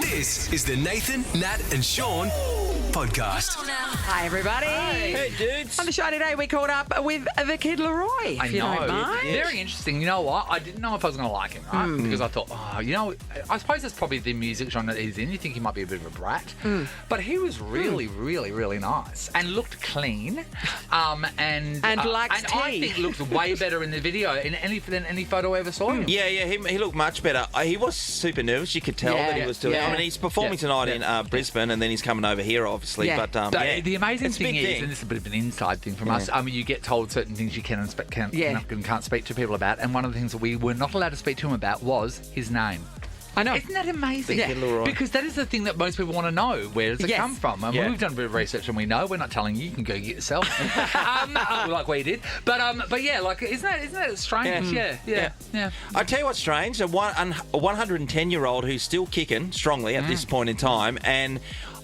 This is the Nathan, Nat and Sean podcast. Hi, everybody. Hey, dudes. On the show today, we caught up with the Kid LAROI. If you don't mind. Very interesting. You know what? I didn't know if I was going to like him, right? Because I thought, I suppose that's probably the music genre that he's in. You think he might be a bit of a brat. But he was really, really nice and looked clean. And likes tea. I think looked way better in the video than any photo I ever saw him. Yeah, he looked much better. He was super nervous. You could tell that he was doing it. I mean, he's performing tonight in Brisbane, and then he's coming over here, obviously. Yeah. But the amazing it's a thing big is, thing. and this is a bit of an inside thing from us, you get told certain things you can and can't speak to people about, and one of the things that we were not allowed to speak to him about was his name. I know. Isn't that amazing? Kid LAROI. Because that is the thing that most people want to know. Where does it come from? And we've done a bit of research and we know. We're not telling you. You can go get yourself. Like we did. But yeah, like, isn't that strange? Yeah. I tell you what's strange. A 110-year-old who's still kicking strongly at this point in time, and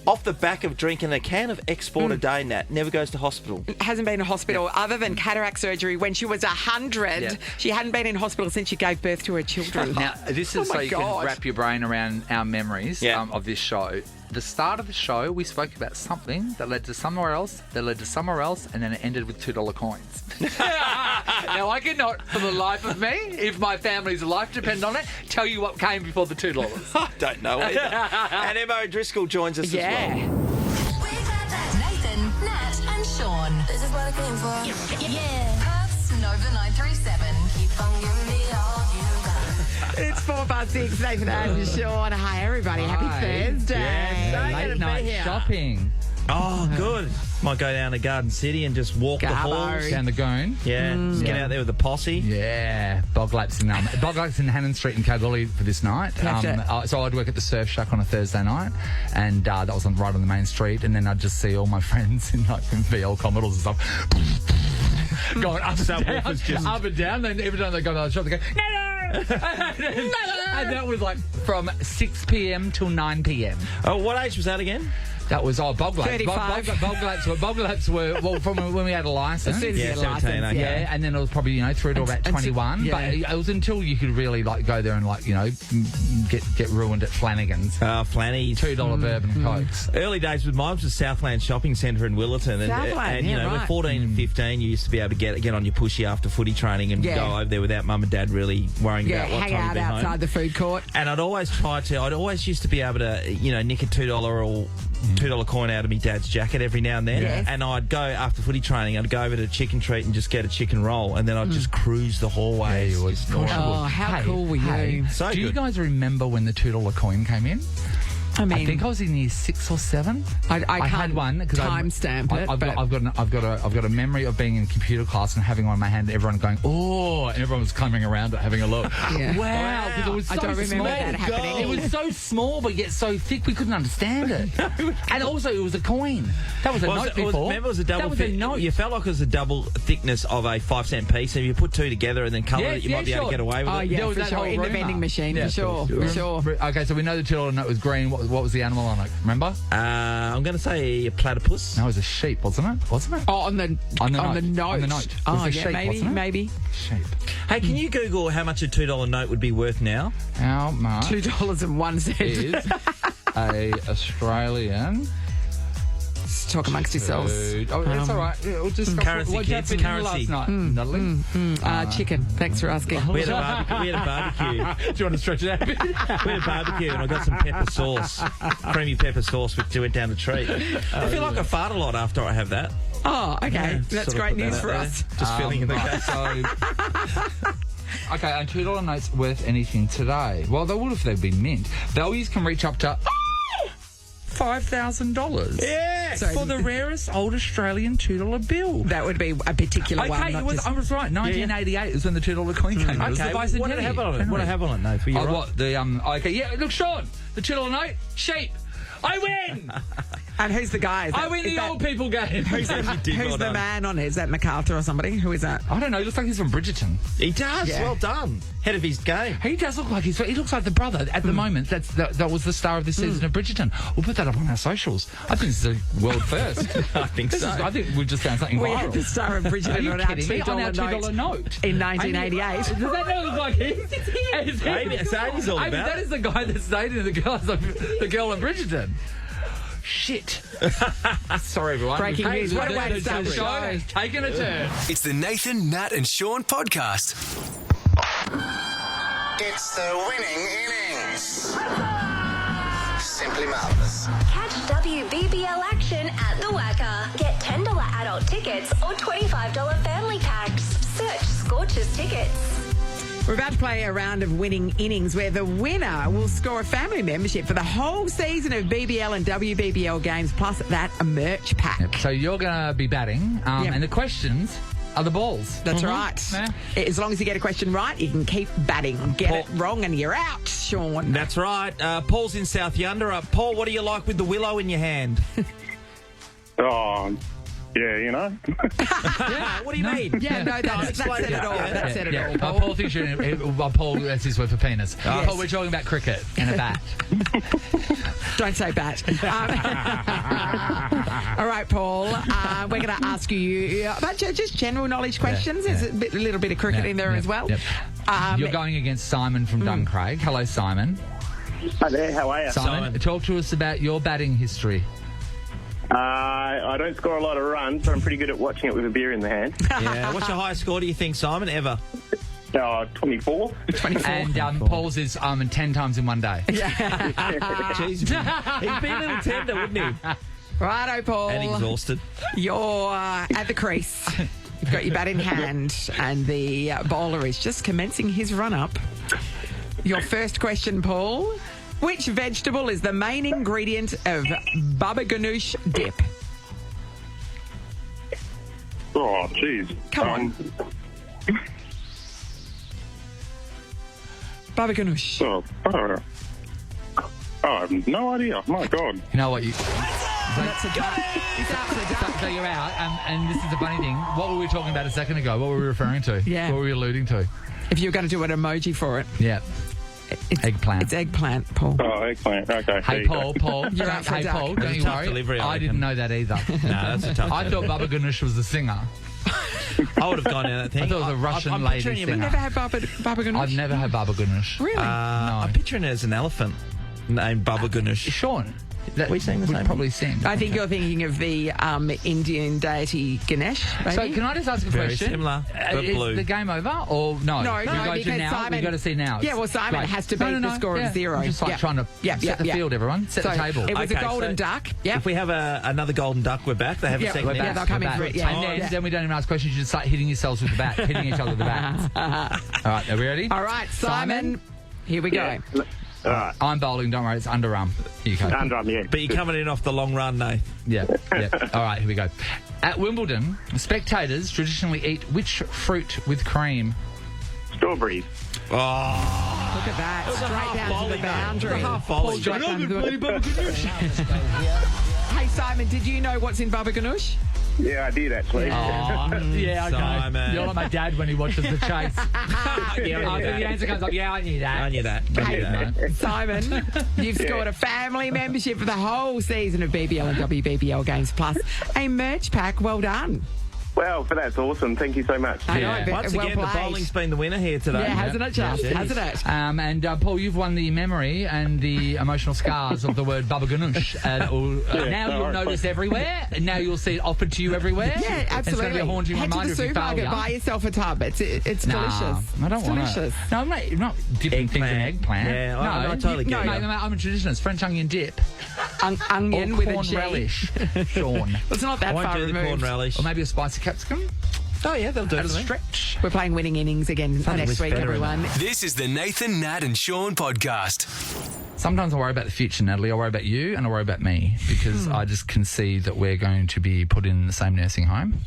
off the back of drinking a can of export a day, Nat, never goes to hospital. Hasn't been in hospital other than cataract surgery when she was 100. Yeah. She hadn't been in hospital since she gave birth to her children. Now, this is so you can wrap your brain around our memories of this show. The start of the show, we spoke about something that led to somewhere else, and then it ended with $2 coins. Now, I cannot, for the life of me, if my family's life depends on it, tell you what came before the $2. I don't know either. And Emma Driscoll joins us as well. Nathan, Nat and Sean. This is what I came for. Yeah. Perth's Nova 937. Keep on giving me all you got. It's 4:06. Nathan and Sean. Hi, everybody. Happy Thursday. Late night shopping. Oh, good. Might go down to Garden City and just walk the halls. Down the Goon. Yeah, just get out there with the posse. Yeah, bog laps in Hannon Street in Kalgoorlie for this night. So I'd work at the Surf Shack on a Thursday night, and that was right on the main street. And then I'd just see all my friends in VL Commodores and stuff going up and down. Then every time they go to the shop, they go, no! And that was like from 6 p.m. till 9 p.m. Oh, what age was that again? That was bog laps. 35. Bog laps were from when we had a license. As soon as you get a 17, license, Yeah, and then it was probably through to about 21. But it was until you could really go there and get ruined at Flanagan's. Flanny's. $2 bourbon and cokes. Early days with mine was the Southland Shopping Centre in Willerton, and when 14 and 15, you used to be able to get on your pushy after footy training and go over there without mum and dad really worrying about what time hang you'd out be outside home. the food court. And I'd always used to be able to nick a $2 or $2 coin out of my dad's jacket every now and then. Yes. And I'd go after footy training, I'd go over to Chicken Treat and just get a chicken roll, and then I'd just cruise the hallway. Oh, how cool were you? So Do you good. guys remember when the $2 coin came in? I mean, I think I was in year 6 or 7. I had can't one because timestamp it. I've got a memory of being in computer class and having one in my hand, and everyone going, "Oh!" and everyone was coming around it, having a look. Yeah. Wow! Because it was so I don't remember small. that happening. It was so small, but yet so thick, we couldn't understand it. And also, it was a coin. That was a note before. Remember, it was a double. That was a note. You felt like it was a double thickness of a 5-cent piece. So if you put two together and then colour it, you might be able to get away with it. Oh yeah, There was for that sure. whole In the rumour. vending machine, Yeah, for sure. Okay, so we know the $2 note was green. What was the animal on it? Remember? I'm going to say a platypus. No, it was a sheep, wasn't it? Oh, on the note. On the note. It was Oh a yeah, sheep, wasn't it? maybe. Sheep. Hey, can you Google how much a $2 note would be worth now? How much $2.01. is a Australian? Just talk amongst yourselves. Oh, that's all right. We'll just Currency, kids, currency. last night? Chicken. Thanks for asking. We had a barbecue. Do you want to stretch it out a bit? We had a barbecue and I got some pepper sauce, creamy pepper sauce, which went down the treat. I feel like I fart a lot after I have that. Oh, okay. Yeah, That's sort of great put that news out for there. us. Just filling in the Right, gap. Okay, and $2 notes worth anything today? Well, they would if they'd been mint. Values can reach up to $5,000. Yeah. For the rarest old Australian $2 bill. That would be a particular one. Okay, Not I was right. 1988 is when the $2 coin came. It was the Okay, bicentennial. what did I have on it? What did I have on it? No, for you. Oh, what? The, okay, yeah, look, Sean, the $2 note, sheep. I win! And who's the guy? I win the old people game. Who's the man on it? Is that MacArthur or somebody? Who is that? I don't know. He looks like he's from Bridgerton. He does. Yeah. Well done. Head of his game. He does look like he looks like the brother at the moment. That was the star of this season of Bridgerton. We'll put that up on our socials. I think this is a world first. I think so. I think we've just found something We viral. had the star of Bridgerton Are you on our kidding me? On our $2 note. in 1988. Does that not look like him? It's him. Amy, it's Amy's all I mean, about that is the guy that's dating the girl in Bridgerton. Shit. Sorry, everyone. Breaking news. What a way to start the show. It's taken a turn. It's the Nathan, Nat, and Sean podcast. It's the winning innings. Simply marvellous. Catch WBBL action at the Wacker. Get $10 adult tickets or $25 family packs. Search Scorchers Tickets. We're about to play a round of winning innings where the winner will score a family membership for the whole season of BBL and WBBL games, plus that a merch pack. Yep. So you're going to be batting, and the questions are the balls. That's right. Yeah. As long as you get a question right, you can keep batting. Get it wrong and you're out, Sean. That's right. Paul's in South Yundera. Paul, what do you like with the willow in your hand? Oh, yeah, you know. What do you mean? Yeah, no, that said it all. That said it all. Paul thinks you're Paul, that's his word for penis. Yes. Paul, we're talking about cricket and a bat. Don't say bat. All right, Paul. We're going to ask you about just general knowledge questions. There's a little bit of cricket in there as well. Yep. You're going against Simon from Duncraig. Hello, Simon. Hi there, how are you? Simon, talk to us about your batting history. I don't score a lot of runs, but I'm pretty good at watching it with a beer in the hand. Yeah. What's your highest score, do you think, Simon, ever? 24. 24. And Paul's is 10 times in one day. Jeez, he'd be a little tender, wouldn't he? Righto, Paul. And exhausted. You're at the crease. You've got your bat in hand, and the bowler is just commencing his run-up. Your first question, Paul. Which vegetable is the main ingredient of baba ganoush dip? Oh, jeez. Come on. Baba ganoush. I have no idea. My God. You know what? That's a duck. He's after the duck. So you're out, and this is the funny thing. What were we talking about a second ago? What were we referring to? Yeah. What were we alluding to? If you're going to do an emoji for it. Yeah. Eggplant. It's eggplant, Paul. Oh, eggplant. Okay. Hey, Paul. You're out for Hey, a duck. Paul, That's don't a you tough worry. delivery, I I didn't reckon. know that either. No, that's a tough I thought Baba Ganoush was the singer. I would have gone down that thing. I thought it was a Russian I'm lady picturing him- singer. Never had baba ganoush? I've never had Baba Ganoush. Really? I'm picturing it as an elephant named Baba Ganoush. Sean, that We sing the would same probably sing. I think you're thinking of the Indian deity Ganesh, maybe? So can I just ask a Very question? similar, but Is blue. the game over or no? No, we no, go to because now. Simon- We got to see now. Yeah, well, Simon Great. has to beat the score of 0. I'm just like Yep. trying to Yep, set the yep. field, everyone. Set So the table. it was a Okay, golden so duck. Yeah. If we have another golden duck, we're back. They have Yeah, a second We're Yeah, back. they'll come we're in back. for it, yeah. And then we don't even ask questions. You just start hitting yourselves with the bat, hitting each other with the bat. All right, are we ready? All right, Simon. Here we go. All right. I'm bowling. Don't worry, it's underarm. Here you go. Underarm, yeah. But you're coming in off the long run, Nate. Yeah. All right, here we go. At Wimbledon, spectators traditionally eat which fruit with cream? Strawberries. Oh, Look at that. a Straight half down to volley, the mate. boundary. It was a half volley. Straight down to the- Bloody Baba Ganoush. Hey, Simon, did you know what's in baba ganoush? Yeah, I did actually. Yeah, okay. Simon. You're like my dad when he watches The Chase. Yeah, I knew The that. answer comes up, yeah, I knew that. I knew that. I knew that. Simon, you've scored a family membership for the whole season of BBL and WBBL games, plus a merch pack. Well done. Well, that's awesome. Thank you so much. I Yeah. know, Once well again, the played. bowling's been the winner here today. Yeah, hasn't it just? Yes, it Hasn't is. it? And Paul, you've won the memory and the emotional scars of the word Baba Ganoush. Now no you'll worries. notice everywhere. And now you'll see it offered to you everywhere. Yeah, absolutely. It's going to be a haunting Head to reminder the if you fail. supermarket, buy yourself a tub. It's delicious. I don't it's want delicious. it. No, I'm not dipping things in Eggplant. eggplant. Yeah, no, I totally get mate, you. I'm a traditionalist. French onion dip. Onion Or with a corn G. relish. Sean. It's not I that won't far do the removed. corn relish. Or maybe a spicy capsicum. Oh, yeah, they'll do it. At a for me. stretch. We're playing winning innings again Funny next with week, better in everyone. This is the Nathan, Nat, and Sean podcast. Sometimes I worry about the future, Natalie. I worry about you and I worry about me because I just can see that we're going to be put in the same nursing home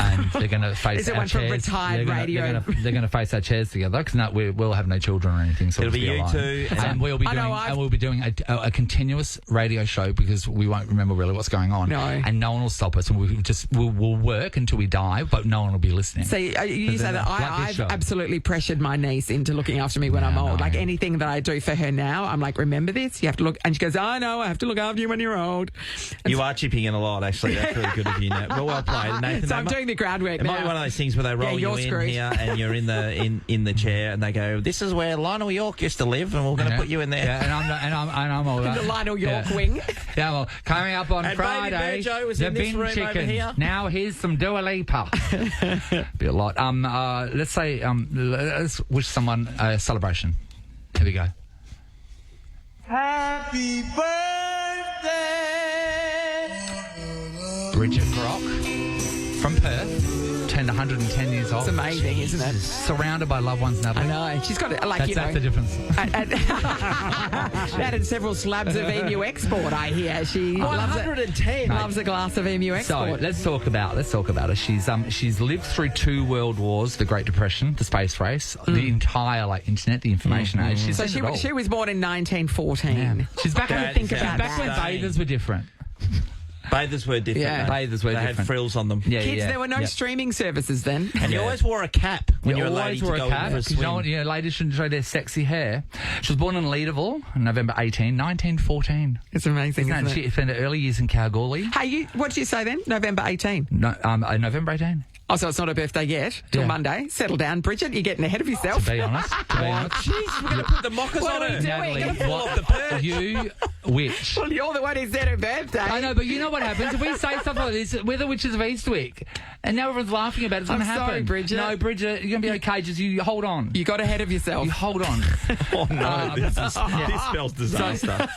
and they're going to face Is it our one from chairs. retired radio? They're going to face our chairs together because we'll have no children or anything. So It'll be you alone. two. And we'll be doing a continuous radio show because we won't remember really what's going on. No. And no one will stop us and we'll work until we die, but no one will be listening. So you say that I've show. absolutely pressured my niece into looking after me when I'm old. no. Like anything that I do for her now, I'm like, remember this? You have to look. And she goes, I know, I have to look after you when you're old. And You are chipping in a lot, actually. That's really good of you, Nat. Well played, Nathan. so I'm doing the groundwork It now. might be one of those things where they roll you you're in screwed. here and you're in the chair and they go, "This is where Lionel York used to live, and we're going to put you in there." Yeah, and I'm all the Lionel York wing. Yeah, well, coming up on And Friday, Baby Bear Joe was the in this bin room over chicken. here. Now here's some Dua Lipa. Be a lot. Let's say let's wish someone a celebration. Here we go. Happy birthday. Bridget Brock from Perth turned 110 years old. It's amazing, isn't it? Surrounded by loved ones, Natalie. I know. She's got it, like, That's the difference. That and several slabs of EMU export, I hear. She loves it. 110. Loves a glass of EMU So export. let's talk about her. She's lived through 2 world wars, the Great Depression, the space race, the entire internet, the information age. She's So seen it all. she was born in 1914. Yeah. She's back That when is back when insane. bathers were different. Bathers were different. Yeah. though. Bathers were they different. had frills on them. Yeah, Kids, yeah, there were no yeah. streaming services then. And you always wore a cap when you were a lady always to wore go a in cap for a because swim. ladies shouldn't show their sexy hair. She was born in Leederville on November 18, 1914. It's amazing, Isn't isn't it? it? She spent her early years in Kalgoorlie. Hey, what did you say then? November 18. No, November 18. Oh, so it's not a birthday yet. Till Yeah. Monday. Settle down, Bridget. You're getting ahead of yourself. To be honest, Jeez, we're going to put the mockers What on are we her. doing? Natalie, Gonna fall off the perch. you witch. Well, you're the one who said her birthday. I know, but you know what happens if we say stuff like this? We're the witches of Eastwick, and now everyone's laughing about it. It's going to I'm happen. sorry, Bridget. No, Bridget, you're going to be okay. Just you hold on. You got ahead of yourself. You hold on. Oh, no. This spells disaster.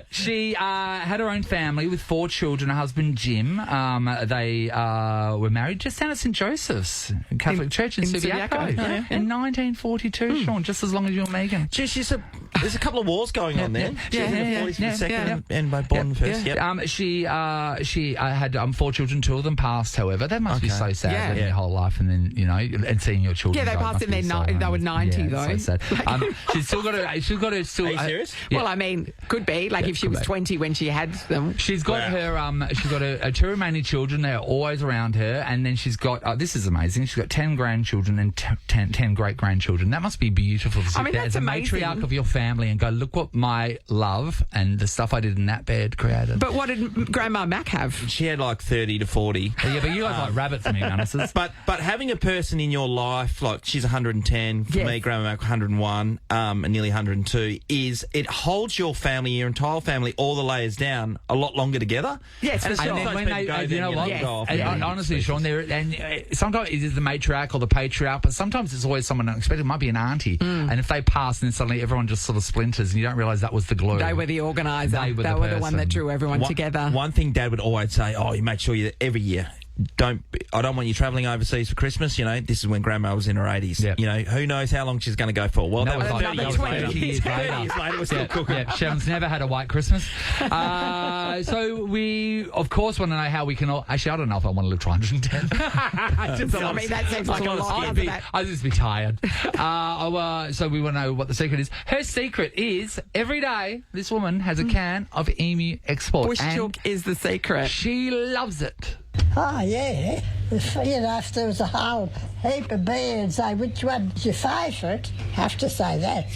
She had her own family with 4 children, a husband, Jim. They were married just down at St. Joseph's Catholic Church in Subiaco in 1942, Sean, just as long as you and Megan. Jeez, there's a couple of wars going on there. She's in the 40s for the second and by Bond first. Yep. She had 4 children. 2 of them passed, however. That must be so sad Yeah. living your whole life and then, and seeing your children. Yeah, they die passed must in be their they were 90 though. It's so sad. She's still got to. She's got to still. Are you serious? Yeah. Well, I mean, could be. Like if she was 20 when she had them. She's got Wow. her. She's got her 2 remaining children. They're always around her, and then she's got. This is amazing. She's got 10 grandchildren and 10 great grandchildren. That must be beautiful to sit there that's as a amazing. matriarch of your family and go, look what my love and the stuff I did in that bed created. But what did Grandma Mac have? She had like 30 to 40. Yeah, but you guys like rabbits, me, honestly. But having a person in your life, like she's 110, for Yes. me, Grandma Mac 101, and nearly 102, is it holds your family, your entire family, all the layers down a lot longer together. Yes, and for as sure. soon as those when people they, go, you then know you what? let go off. And Yeah. honestly, Sean, sometimes it is the matriarch or the patriarch, but sometimes it's always someone unexpected. It might be an auntie, and if they pass, then suddenly everyone just sort of splinters, and you don't realise that was the glue. They were the organiser. They were They the were the one person. that drew everyone together. One thing Dad would always say, you make sure you every year. I don't want you travelling overseas for Christmas. This is when Grandma was in her 80s. Yep. Who knows how long she's going to go for? Well, that was like 30 another years 20 later. years 30 later. years later, we're still cooking. Yeah, Sharon's never had a white Christmas. So we, of course, want to know how we can all... Actually, I don't know if I want to live to 110. I mean, that seems like a lot. doesn't it? I'd just be tired. So we want to know what the secret is. Her secret is, every day, this woman has a can of EMU export. Bush and chook is the secret. she loves it. Oh, yeah. If there was a whole heap of beer and say, which one's your favourite? Have to say that.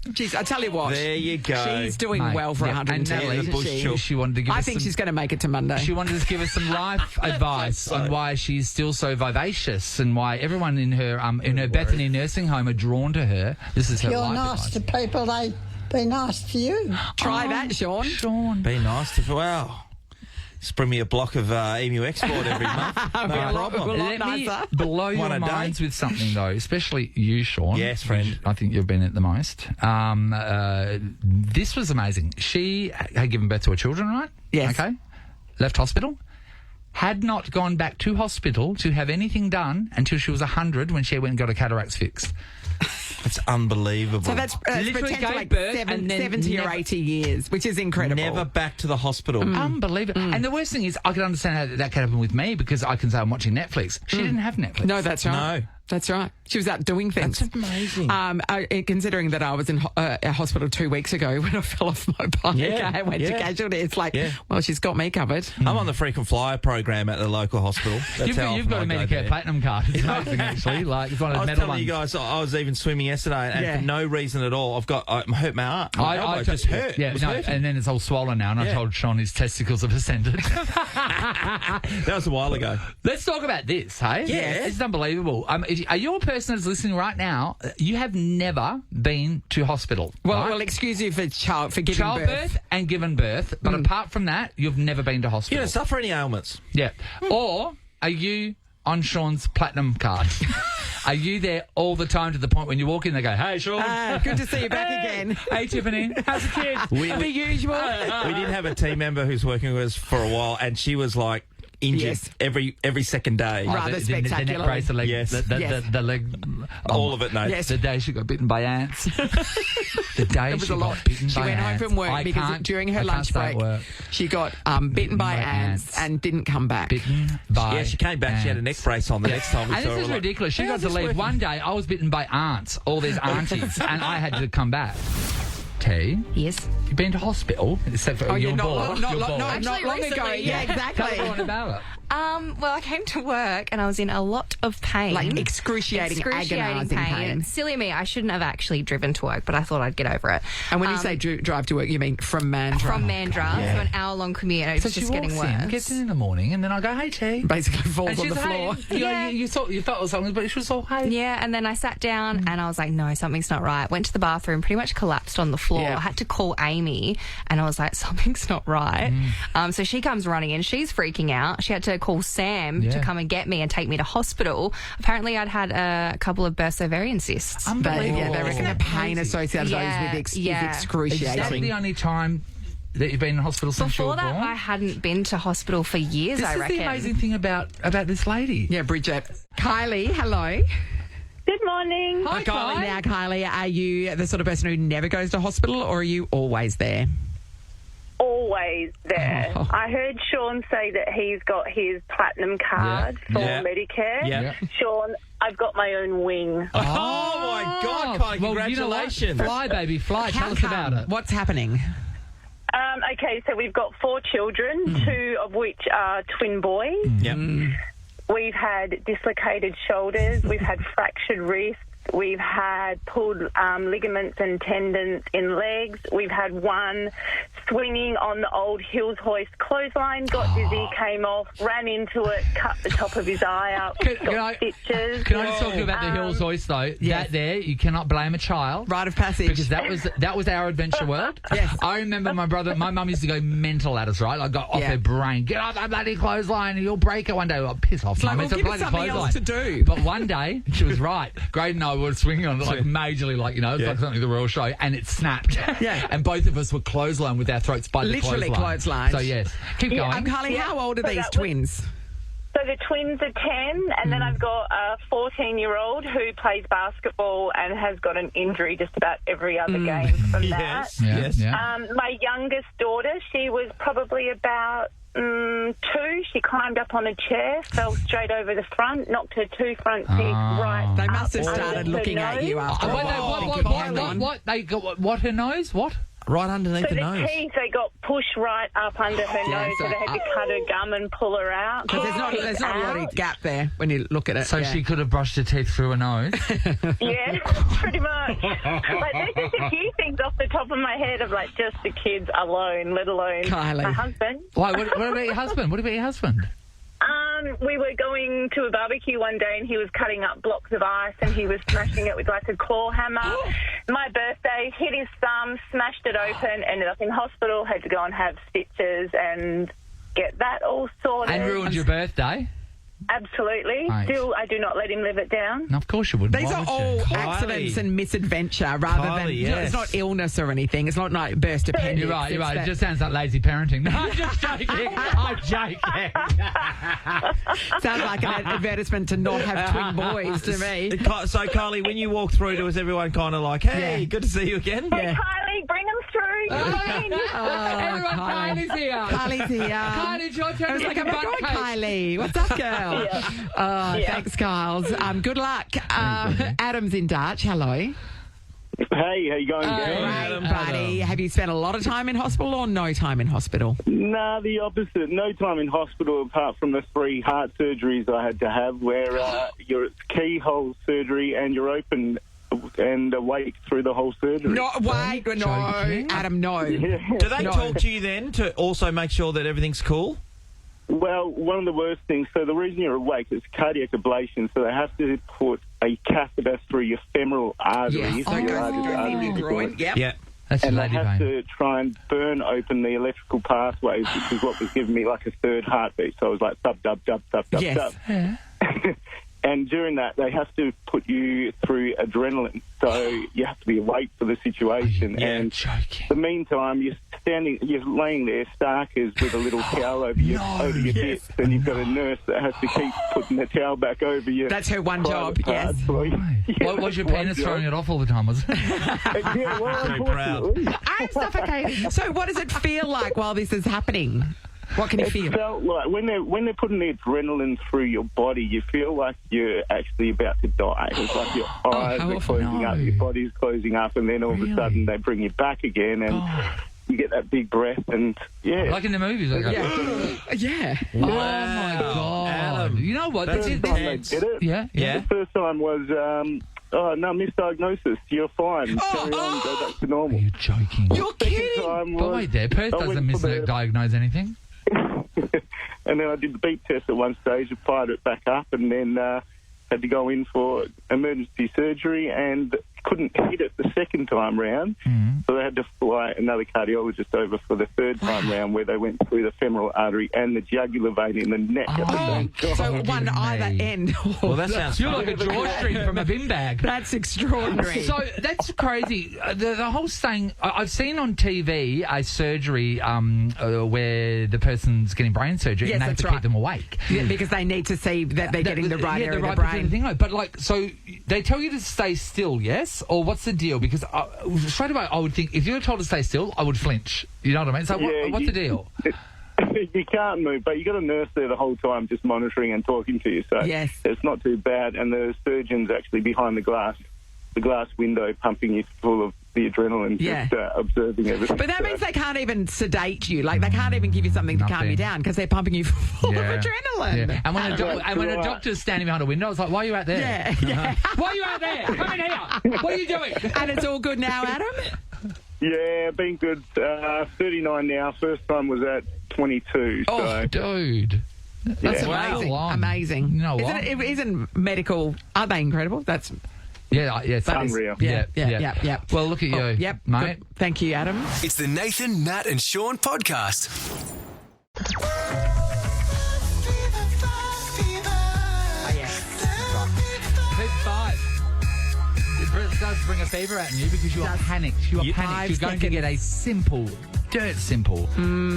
Jeez, I tell you what. There you go. She's doing Mate, well for yeah, 110, and Natalie, isn't Bush she? chook. She wanted to give I us think some... she's going to make it to Monday. She wanted to give us some life advice on why she's still so vivacious and why everyone in her Bethany nursing home are drawn to her. This is her You're life nice advice. to people, they be nice to you. Try that, Sean. Sean. Be nice to... Wow. Just bring me a block of EMU export every month. No problem. A lot Let me nicer. blow your One a day. minds with something, though, especially you, Sean. Yes, friend. which I think you've been at the most. This was amazing. She had given birth to her children, right? Yes. Okay. Left hospital. Had not gone back to hospital to have anything done until she was 100 when she went and got her cataracts fixed. It's unbelievable. So that's Literally potential gave like birth seven, and then 70 or never- 80 years, which is incredible. Never back to the hospital. Unbelievable. And the worst thing is, I can understand how that could happen with me because I can say I'm watching Netflix. She didn't have Netflix. No, that's right. No. That's right. She was out doing things. That's amazing. Considering that I was in a hospital 2 weeks ago when I fell off my bike, I went to casualty. It's like, well, she's got me covered. I'm on the frequent flyer program at the local hospital. That's You've how got a often I go Medicare there. Platinum card. It's amazing, actually. Like, it's one of I the was metal telling you ones. guys, I was even swimming yesterday, and for no reason at all, I hurt my arm. My elbow just hurt. Yeah, It was no, hurting. and then it's all swollen now, and I told Sean his testicles have ascended. That was a while ago. Let's talk about this, hey? Yeah. It's unbelievable. Are you a person that's listening right now? You have never been to hospital. Well, right? we'll excuse you for giving Childbirth birth. and given birth, but apart from that, you've never been to You hospital. don't suffer any ailments. Yeah. Or are you on Sean's platinum card? Are you there all the time to the point when you walk in, they go, "Hey, Sean, Good to see you back Hey. again. Hey, Tiffany, how's the kid?" The usual. We did have a team member who's working with us for a while, and she was like injured Yes. every second day. Rather The neck spectacular. brace, the leg, Yes. the leg, All of it, no. Yes. The day she got bitten by ants. The day It was she a lot. got bitten She by went home ants. from work I because can't- during her I lunch can't stay at break, work. she got bitten by ants and didn't come back. Bitten by Yeah, she came back. She had a neck ants. brace on the next time we And saw this her. is Like, ridiculous. She got "How's to this leave working?" one day. I was bitten by aunts, all these aunties, and I had to come back. T, Yes. you've been to hospital, except for you're you're not bored. not You're long bored. ago. recently, Yeah, Tell exactly. everyone about it. Well, I came to work and I was in a lot of pain. Like excruciating agonising pain. Silly me, I shouldn't have actually driven to work, but I thought I'd get over it. And when you say drive to work, you mean from Mandurah? From Mandurah, so an hour-long commute, and it So was she just getting walks in, worse. gets in the morning, and then I go, "Hey, T." Basically falls And on she's the floor. Hey, you thought it was something, but she was all, "Hey." Yeah, and then I sat down and I was like, no, something's not right. Went to the bathroom, pretty much collapsed on the floor. Yeah. I had to call Amy and I was like, something's not right. So she comes running in. She's freaking out. She had to call Sam to come and get me and take me to hospital. Apparently, I'd had a couple of burst ovarian cysts. Unbelievable. Yeah, they reckon the pain associated Yeah, with it is yeah. Is that excruciating. the only time that you've been in hospital since you Before were that, born? I hadn't been to hospital for years, This I is reckon. the amazing thing about this lady. Yeah, Bridget. Kylie, hello. Good morning. Hi, Kylie. Now, Kylie, are you the sort of person who never goes to hospital or are you always there? Always there. Oh. I heard Sean say that he's got his platinum card for Yeah. Medicare. Yeah. Sean, I've got my own wing. Oh my God, Kylie! Well, Congratulations. You know what? Fly, baby, fly. Tell us about it. What's happening? Okay, so we've got 4 children, 2 of which are twin boys. Yep. We've had dislocated shoulders. We've had fractured wrists. We've had pulled ligaments and tendons in legs. We've had one swinging on the old Hills Hoist clothesline, got dizzy, came off, ran into it, cut the top of his eye up, got stitches. Can I just talk to you about the Hills Hoist though? Yes. That there, you cannot blame a child. Rite of passage. Because that was our adventure world. Yes. I remember my mum used to go mental at us, right? Like got off her brain. Get off that bloody clothesline and you'll break it one day. Like, piss off, like, mum. well, It's a give us bloody something else clothesline. to do. But one day, she was right. Grade and I were swinging on it like majorly, like, it's like something the Royal Show, and it snapped. Yeah. And both of us were clothesline with our throats by Literally the clothesline. clothesline. So yes. Keep going. Kylie, how old are So these that was- twins? So the twins are 10, and then I've got a 14-year-old who plays basketball and has got an injury just about every other game from that. Yes. Yes. Yeah. My youngest daughter, she was probably about 2. She climbed up on a chair, fell straight over the front, knocked her 2 front teeth right. They must have up started under her looking at you nose. after a while. What? They got what? Her nose? What? Right underneath So the the nose. teeth, they got pushed right up under her nose, so they had to cut her gum and pull her out. Because there's not a lot of gap there when you look at it. So yeah. she could have brushed her teeth through her nose. Yeah, pretty much. Like, there's just a few things off the top of my head of, like, just the kids alone, let alone Kylie. my husband. Why? What about your husband? What about your husband? We were going to a barbecue one day and he was cutting up blocks of ice and he was smashing it with like a claw hammer. My birthday, hit his thumb, smashed it open, ended up in hospital, had to go and have stitches and get that all sorted. And ruined your birthday? Absolutely. Right. Still, I do not let him live it down. No, of course you wouldn't. These Why are would all you? accidents and misadventure rather than Kylie, yes. it's not illness or anything. It's not like burst appendix. You're right. You're It's right. It that- just sounds like lazy parenting. No, I'm just joking. I'm joking. sounds like an advertisement to not have twin boys to me. So, Kylie, when you walk through, was everyone kind of like, hey, Yeah. good to see you again? Yeah. Kylie, bring him through. Everyone, Kylie. Kylie's here. Kylie's here. Kylie, it's your turn I was to like, get oh a my butt God, cake. Kylie. What's up, girl? Thanks, Kyles. Good luck. Adam's in Dutch. Hello. Hey, how you going, Great, guys? buddy. Have you spent a lot of time in hospital or no time in hospital? Nah, the opposite. No time in hospital apart from the 3 heart surgeries I had to have where you're keyhole surgery and you're open and awake through the whole surgery. No, wait, no, joking? Adam, no. Do they No. talk to you then to also make sure that everything's cool? Well, one of the worst things, so the reason you're awake is cardiac ablation, so they have to put a catheter through your femoral artery. Yes, so that your goes largest through artery your is groin. Yep. Yeah. That's your And they lady have vein. to try and burn open the electrical pathways, which is what was giving me like a third heartbeat. So I was like, dub, dub, dub, dub, dub, Yes. dub. Yeah. And during that, they have to put you through adrenaline. So you have to be awake for the situation. Yeah, And joking. the meantime, you're laying there stark as with a little towel over your bits, and you've got a nurse that has to keep putting the towel back over you. That's her one job, yes. What was your penis throwing it off all the time, was it? Yeah, well, Very proud. unfortunately. I'm suffocating. So what does it feel like while this is happening? What can you It feel? felt like when they're putting the adrenaline through your body, you feel like you're actually about to die. It's like your eyes how are awful. closing up, your body's closing up, and then all of a sudden they bring you back again, and you get that big breath, and yeah. Like in the movies. Like Yeah. Oh, my God. Adam. You know what? That's This is- First time they did it. Yeah? Yeah. The first time was, oh, no, misdiagnosis. You're fine. Carry on, go back to normal. You're joking. You're kidding. Time But was, wait there, Perth I doesn't went for the- misdiagnose anything. and then I did the beep test at one stage and fired it back up, and then had to go in for emergency surgery and couldn't hit it the second time round. So they had to fly another cardiologist over for the third time round, where they went through the femoral artery and the jugular vein in the neck at the same time. So Oh, one dear either me. end. Well, that sounds You're fun. like a drawstring from a bin bag. That's extraordinary. So that's crazy. The whole thing, I've seen on TV a surgery where the person's getting brain surgery Yes, and they have that's to right. keep them awake. Yeah, because they need to see that they're getting the right yeah, area the of the right brain. thing. But like, so they tell you to stay still, yes? Or what's the deal? Because straight away I would think if you were told to stay still, I would flinch. You know what I mean? So Yeah, what's the deal? You can't move, but you got a nurse there the whole time just monitoring and talking to you, so Yes. it's not too bad. And the surgeon's actually behind the glass window, pumping you full of the adrenaline, Yeah. just observing everything. But that means they can't even sedate you. Like, they can't even give you something to calm Nothing. you down because they're pumping you full Yeah. of adrenaline. Yeah. And when a Right. doctor's standing behind a window, it's like, why are you out there? Yeah, yeah. Why are you out there? Come in here. What are you doing? And it's all good now, Adam? Yeah, been good. 39 now. First time was at 22. Oh, So dude. That's Wow. amazing. Go on. Amazing. You know what? Isn't medical... Aren't they incredible? That's... Yeah, it's unreal. Yeah. Well, look at you, Yep. mate. Good. Thank you, Adam. It's the Nathan, Nat, and Sean podcast. Big five. It does bring a fever out in you because you are panicked. You are panicked. You're going to get a simple, dirt simple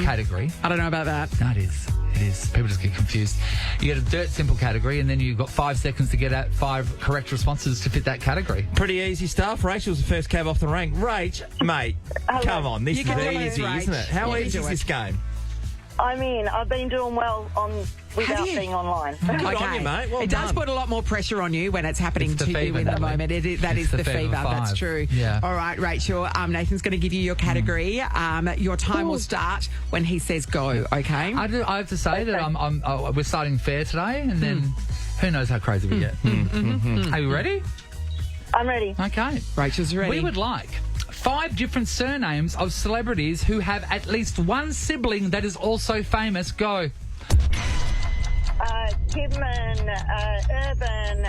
category. I don't know about that. No, it is. It is. People just get confused. You get a dirt simple category, and then you've got 5 seconds to get out 5 correct responses to fit that category. Pretty easy stuff. Rachel's the first cab off the rank. Rach, mate, come on. This You is can do it, easy, Rach. isn't it? How You can easy do is it. this game? I mean, I've been doing well without you? being online. Good on you, mate. Well it does done. put a lot more pressure on you when it's happening It's the to you fever, in the Natalie. moment. That It's is the the fever fever. That's 5. true. Yeah. All right, Rachel. Nathan's going to give you your category. Your time will start when he says go. Okay. I have to say that we're starting fair today, and then who knows how crazy we get. Are you ready? I'm ready. Okay. Rachel's ready. We would like 5 different surnames of celebrities who have at least one sibling that is also famous. Go. Kidman, Urban,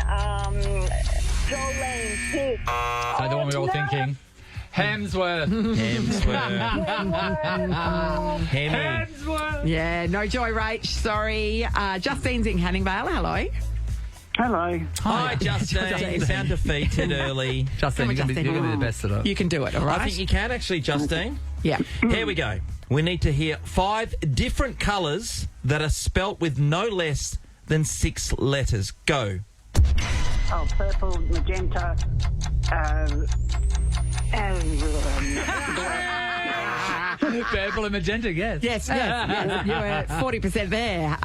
Jolene, Pitt. So the one we're all thinking. Hemsworth. Hemmy. Yeah, no joy, Rach. Sorry. Justine's in Canning Vale. Hello. Hello. Hi, Justine. You sound defeated early. Justine, you're going to be the best at it. You can do it, all right? I think you can actually, Justine. Yeah. Here we go. We need to hear 5 different colours that are spelt with no less than 6 letters. Go. Oh, purple, magenta, Purple and magenta, yes. Yes. You were 40% there.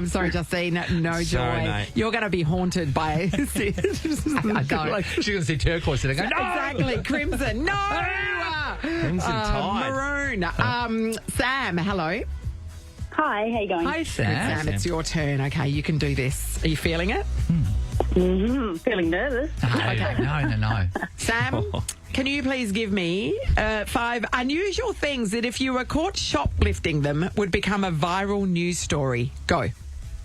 Sorry, Justine. No joy. Sorry, mate. You're going to be haunted by... I don't. She's going to see turquoise and go, no! Exactly. Crimson. No! Crimson Tide. Maroon. Sam, hello. Hi, how you going? Hi, Sam. It's your turn. Okay, you can do this. Are you feeling it? Feeling nervous. Okay. No. Sam, can you please give me 5 unusual things that if you were caught shoplifting them would become a viral news story? Go.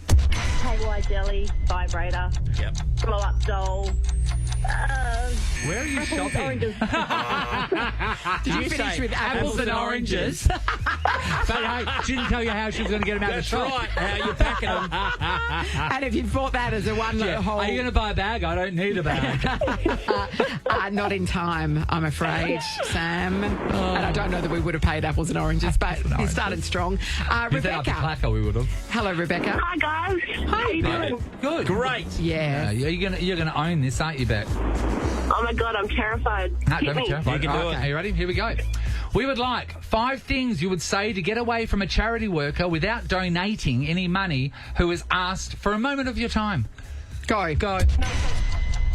KY jelly, vibrator, Yep. blow up doll. Where are you shopping? Oranges. Did you finish with apples and oranges? But hey, she didn't tell you how she was going to get them out of the That's shop. right. How you packing them? And if you bought that as a one whole... Are you going to buy a bag? I don't need a bag. not in time, I'm afraid, Sam. And I don't know that we would have paid apples and oranges, but you started strong. If they had the Rebecca. clacker, we would have. Hello, Rebecca. Hi, guys. How you doing? Good. Great. Yeah. You're gonna own this, aren't you, Beck? Oh, my God, I'm terrified. No, don't be terrified. You can do okay, it. are you ready? Here we go. We would like 5 things you would say to get away from a charity worker without donating any money who has asked for a moment of your time. Go.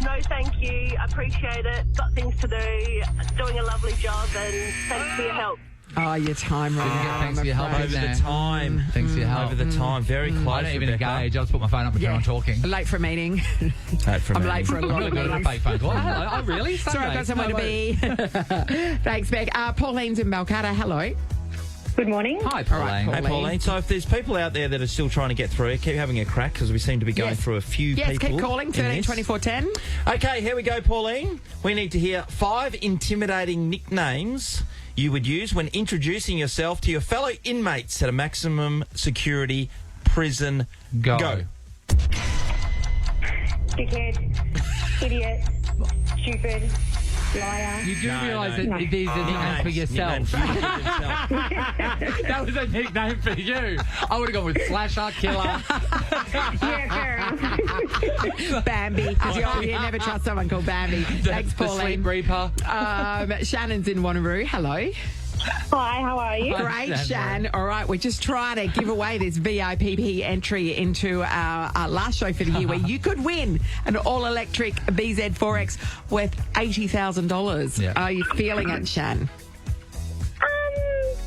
No, thank you. I appreciate it. Got things to do. Doing a lovely job, and thanks for your help. Oh, your time right now. Thanks for your help. Over the time. Thanks for your help. Over the time. Very close, I don't even Rebecca. engage. I'll just put my phone up and turn on talking. Late for a meeting. I'm late for a lot of Not a meetings. fake phone call. Oh, really? Sorry, I've got somewhere to be. Thanks, Beck. Pauline's in Balcatta. Hello. Good morning. Hi, Pauline. All right, Hey, Pauline. So if there's people out there that are still trying to get through, keep having a crack because we seem to be going through a few Yes, people. keep calling. in 13 this. 24 10. Okay, here we go, Pauline. We need to hear 5 intimidating nicknames you would use when introducing yourself to your fellow inmates at a maximum security prison. Go. Dickhead, idiot, stupid, liar. You do No, realise no. that these are nicknames for yourself. That was a nickname for you. I would have gone with Slasher, Killer. Yeah, fair enough. Bambi. Because you never trust someone called Bambi. Thanks, The Sleep Pauline. Reaper. Shannon's in Wanneroo. Hello. Hi, how are you? Great, Shan. Shan. All right, we're just trying to give away this VIPP entry into our last show for the year where you could win an all-electric BZ4X worth $80,000. Yeah. Are you feeling it, Shan?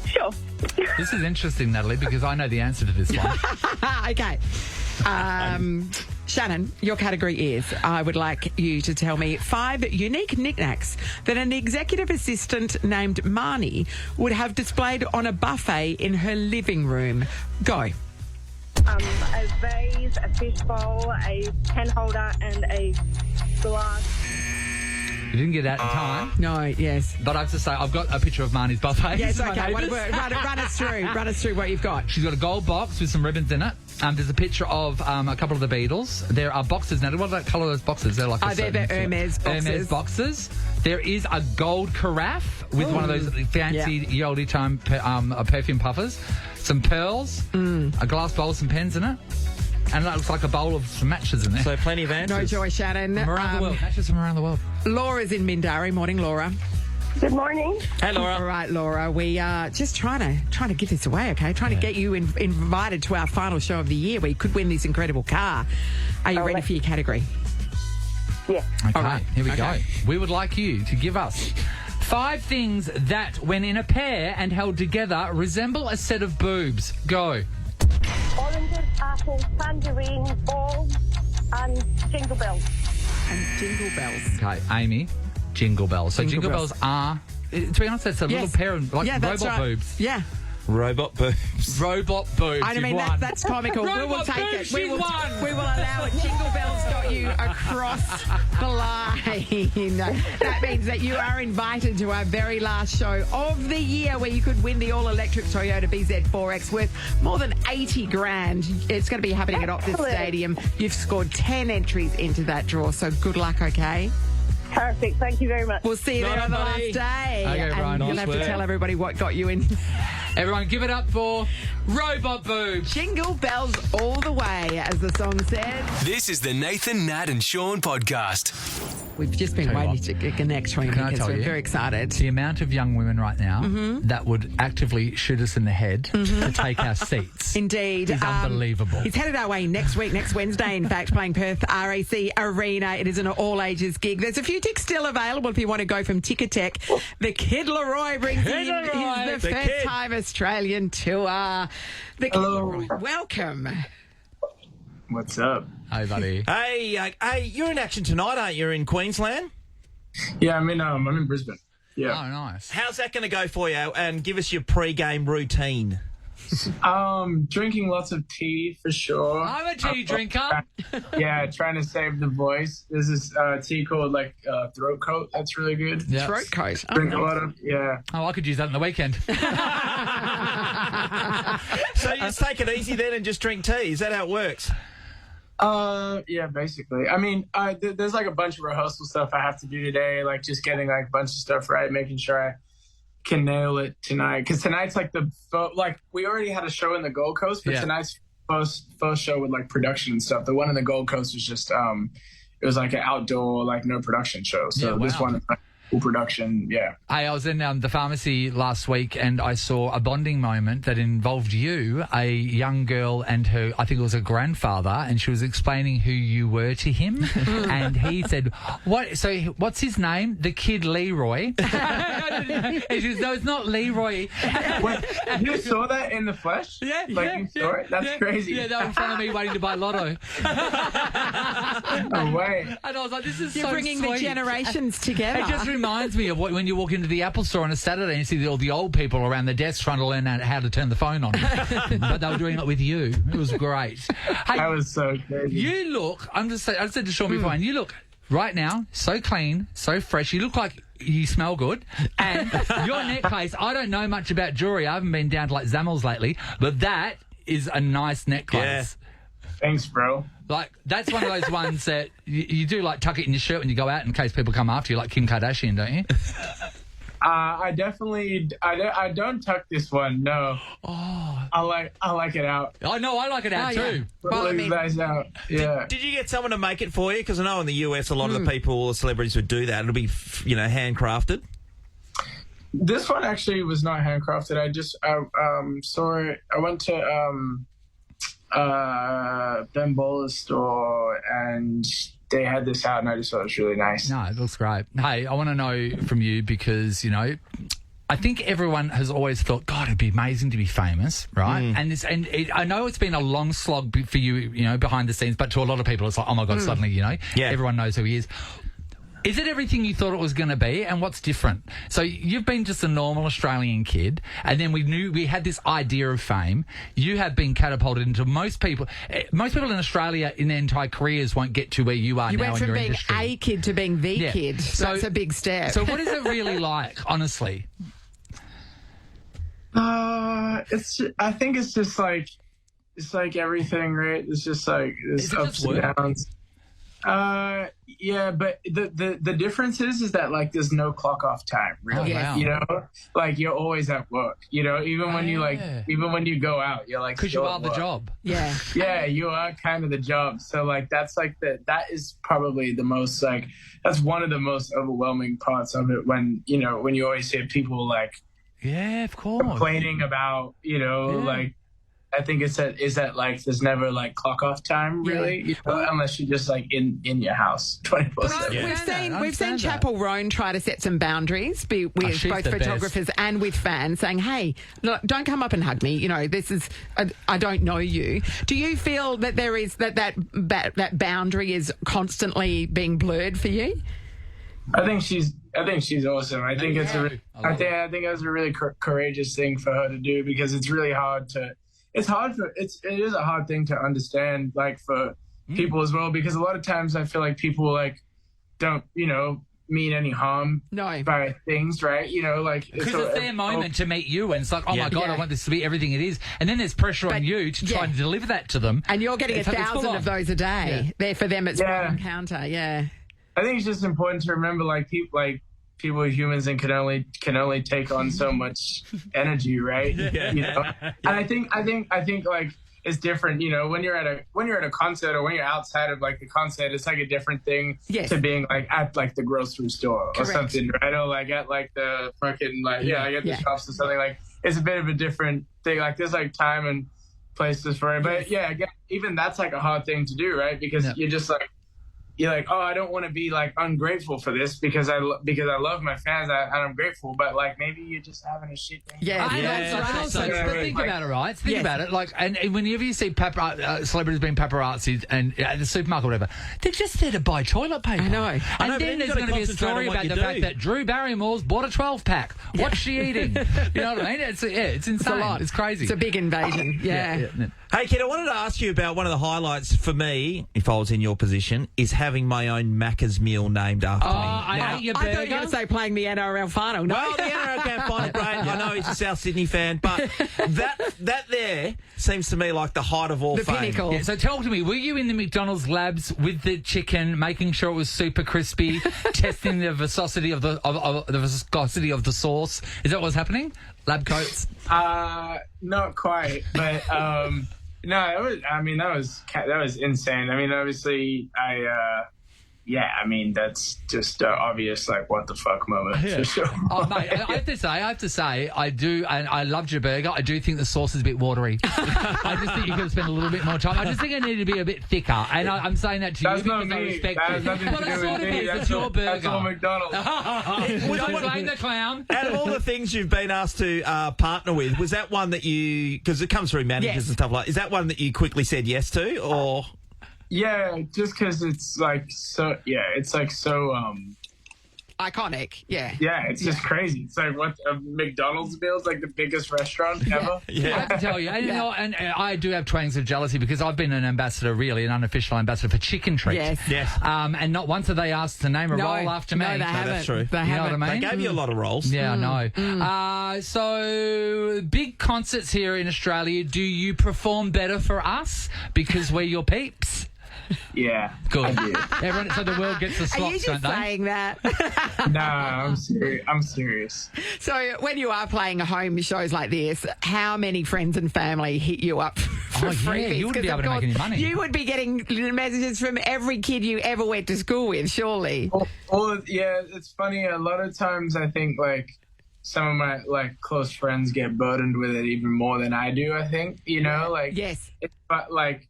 Sure. This is interesting, Natalie, because I know the answer to this one. Okay. Shannon, your category is, I would like you to tell me 5 unique knickknacks that an executive assistant named Marnie would have displayed on a buffet in her living room. Go. A vase, a fish bowl, a pen holder, and a glass. You didn't get that in time. No, yes. But I have to say, I've got a picture of Marnie's buffet. Yes, My okay. neighbours. Run us through. Run us through what you've got. She's got a gold box with some ribbons in it. There's a picture of a couple of the Beatles. There are boxes. Now, what about the colour of those boxes? They're like They're the Hermes boxes. Hermes boxes. There is a gold carafe with one of those fancy oldie time perfume puffers. Some pearls, a glass bowl with some pens in it. And that looks like a bowl of some matches in there. So plenty of answers. No joy, Shannon. From around the world. Matches from around the world. Laura's in Mindarie. Morning, Laura. Good morning. Hey, Laura. All right, Laura. We are just trying to give this away, okay? Trying to get you invited to our final show of the year where you could win this incredible car. Are you ready for your category? Yeah. Okay, All right. here we Okay. go. We would like you to give us 5 things that, when in a pair and held together, resemble a set of boobs. Go. Oranges, apples, tangerine, ball, and jingle bells. And jingle bells. Okay, Amy, jingle bells. So Jingle jingle bells. bells are, to be honest, that's a little pair of that's robot right. boobs. Yeah. Robot boobs. Robot boobs. I mean, You've won. that's comical. We will Robot take boobs, it. We she's will won. We will allow it. Jingle Bells got you across the line. That means that you are invited to our very last show of the year where you could win the all-electric Toyota BZ4X worth more than 80 grand. It's going to be happening at Optus Stadium. You've scored 10 entries into that draw, so good luck, okay? Perfect. Thank you very much. We'll see you there on the last day. Okay, Ryan, and you'll nice have to work. tell everybody what got you in. Everyone, give it up for Robot Boobs. Jingle bells all the way, as the song says. This is the Nathan, Nat and Sean podcast. We've just been Tell you waiting to connect, Tween, Can I because tell we're you? very excited. The amount of young women right now that would actively shoot us in the head to take our seats Indeed. is unbelievable. He's headed our way next week, next Wednesday, in fact, playing Perth RAC Arena. It is an all-ages gig. There's a few tickets still available if you want to go from Ticketek. The Kid LAROI brings in LAROI, his the first-time Australian tour. The Kid LAROI. Welcome. What's up? Hey, buddy. Hey, you're in action tonight, aren't you, in Queensland? Yeah, I'm in Brisbane. Yeah. Oh, nice. How's that going to go for you? And give us your pre-game routine. Drinking lots of tea for sure. I'm a tea drinker. Yeah, trying to save the voice. There's this tea called throat coat. That's really good. Yeah. Throat coat. Drink a lot of Oh, I could use that on the weekend. So you just take it easy then and just drink tea. Is that how it works? Yeah, basically. I mean, there's like a bunch of rehearsal stuff I have to do today, like just getting like a bunch of stuff right, making sure I can nail it tonight. Because tonight's like we already had a show in the Gold Coast, but tonight's first show with like production and stuff. The one in the Gold Coast was just it was like an outdoor, like no production show. So this one is like full production. Yeah. Hey, I was in the pharmacy last week and I saw a bonding moment that involved you, a young girl, and her, I think it was her grandfather, and she was explaining who you were to him. And he said, what's his name? The Kid LAROI. And she goes, no, it's not Leroy. Wait, you saw that in the flesh? Yeah, you saw it? That's crazy. Yeah, they were in front of me waiting to buy lotto. No way. And I was like, this is You're so bringing sweet. the generations together. It just reminds me of when you walk into the Apple store on a Saturday and you see all the old people around the desk trying to learn how to turn the phone on. But they were doing it with you. It was great. Hey, That was so crazy. you look, I said to Sean before, and you look right now so clean, so fresh. You look like you smell good. And your necklace, I don't know much about jewelry. I haven't been down to like Zamel's lately, but that is a nice necklace. Thanks, bro. Like, that's one of those ones that you do, like, tuck it in your shirt when you go out in case people come after you, like Kim Kardashian, don't you? I don't tuck this one. No. Oh. I like it out. I know, I like it out too. Well, I Leave mean, guys out. Yeah. Did you get someone to make it for you? Because I know in the US a lot of the people, the celebrities would do that. It'll be, handcrafted. This one actually was not handcrafted. I saw it. I went to Ben Bola's store and they had this out and I just thought it was really nice. No, it looks great. Hey, I want to know from you because, I think everyone has always thought, God, it'd be amazing to be famous, right? I know it's been a long slog for you, behind the scenes, but to a lot of people, it's like, oh my God, suddenly, everyone knows who he is. Is it everything you thought it was going to be, and what's different? So you've been just a normal Australian kid, and then we had this idea of fame. You have been catapulted into most people in Australia in their entire careers won't get to where you are you now went in from your being industry. a kid to being the kid. So that's a big step. So what is it really like, honestly? I think it's just like everything, right? It's just like there's ups and downs. Yeah, but the difference is that like there's no clock off time, really. Oh, wow. Like you're always at work. Even when you go out, you're like because you are the job. Yeah. Yeah, you are kind of the job. So like that's like that is probably the most like that's one of the most overwhelming parts of it when you always hear people like of course complaining about like I think is that like there's never like clock off time really, unless you're just like in your house 24/7. We've seen Chapel Roan try to set some boundaries with both photographers and with fans, saying, "Hey, look, don't come up and hug me. This is I don't know you." Do you feel that there is that boundary is constantly being blurred for you? I think she's awesome. I think it's I think it was a really courageous thing for her to do, because it's really hard to. It is a hard thing to understand, like, for people as well, because a lot of times I feel like people like don't mean any harm by things, right? Like, because it's their moment to meet you, and it's like, oh my God, I want this to be everything it is, and then there's pressure on you to try and deliver that to them, and you're getting 1,000 of those a day. There for them, it's one encounter. I think it's just important to remember, people are humans and can only take on so much energy, right? And I think like it's different, when you're at a concert or when you're outside of like the concert, it's like a different thing to being like at like the grocery store or something, right? Or like at like the fucking I get the shops or something. Like, it's a bit of a different thing. Like, there's like time and places for it, but again, even that's like a hard thing to do, right? Because you're just like. You're like, oh, I don't want to be like ungrateful for this because I love my fans and I'm grateful, but like maybe you're just having a shit day. But think about it, right? Think about it. Like, and whenever you see celebrities being paparazzi and at the supermarket or whatever, they're just there to buy toilet paper. I know. And then there's going to be a story about the fact that Drew Barrymore's bought a 12-pack. What's she eating? You know what I mean? It's insane. It's a lot. It's crazy. It's a big invasion. Hey, kid, I wanted to ask you about one of the highlights for me, if I was in your position, is having my own Macca's meal named after me. I ate your burger. I thought you were going to say playing the NRL final. No, the NRL Grand Final, great. I know he's a South Sydney fan, but that there seems to me like the height of all fame. Pinnacle. Yeah, so tell me, were you in the McDonald's labs with the chicken, making sure it was super crispy, testing the viscosity of the sauce? Is that what's happening? Lab coats? Not quite, but no, that was insane. I mean, obviously, that's just obvious, like, what the fuck moment for sure. Oh, mate, I have to say, I do, and I loved your burger. I do think the sauce is a bit watery. I just think you could have spent a little bit more time. I just think it needed to be a bit thicker, and I'm saying that to you because I respect you. That has nothing to do with me. It's your burger. That's all McDonald's. Don't blame the clown. Out of all the things you've been asked to partner with, was that one that you, because it comes through managers and stuff like, is that one that you quickly said yes to, or? Yeah, just because it's like so. Yeah, it's like so. Iconic. Yeah, it's just crazy. It's like what a McDonald's meal is like the biggest restaurant ever. I have to tell you, and I do have twangs of jealousy because I've been an ambassador, really an unofficial ambassador for Chicken Treat. Yes. And not once have they asked to name a roll after me. No, they haven't. That's true. They haven't. You know what I mean? They gave you a lot of roles. Yeah, I know. So big concerts here in Australia. Do you perform better for us because we're your peeps? Yeah, good. Everyone, so the world gets the slots, Are you just saying that? No, I'm serious. So when you are playing home shows like this, how many friends and family hit you up for freebies? You wouldn't be able to make any money. You would be getting messages from every kid you ever went to school with, surely. It's funny. A lot of times I think like some of my like close friends get burdened with it even more than I do. I think yes, but like.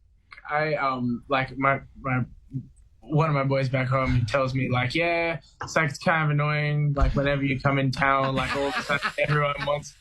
I like my one of my boys back home tells me like, it's like it's kind of annoying, like whenever you come in town, like all of a sudden everyone wants